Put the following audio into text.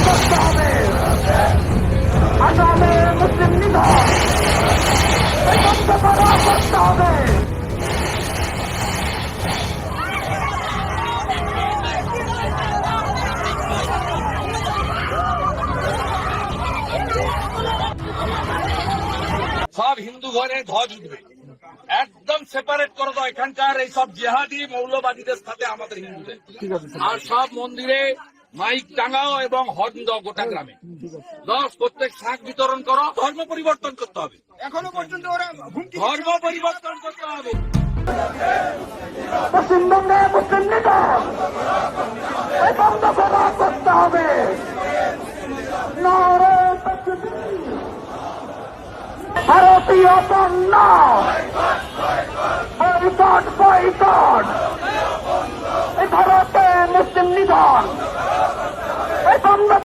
করতে হবে। আসামে মুসলিম নিধন বন্ধ করতে হবে। সব হিন্দু ঘরে ধ্বজ উঠবে, একদম সেপারেট করে দাও এখানকার এই সব জেহাদি মৌলবাদীদের সাথে আমাদের হিন্দুদের। আর সব মন্দিরে মাইক টাঙাও এবং হর্ন দাও গোটা গ্রামে। প্রত্যেক শাক বিতরণ করো। ধর্ম পরিবর্তন করতে হবে, এখনো পর্যন্ত ওরা ধর্ম পরিবর্তন করতে হবে। পশ্চিমবঙ্গে মুসলিম নিধন বন্ধ করতে হবে। নারে তাকবীর, ভারতীয় পণ্য বয়কট বয়কট। ভারতে মুসলিম নিধন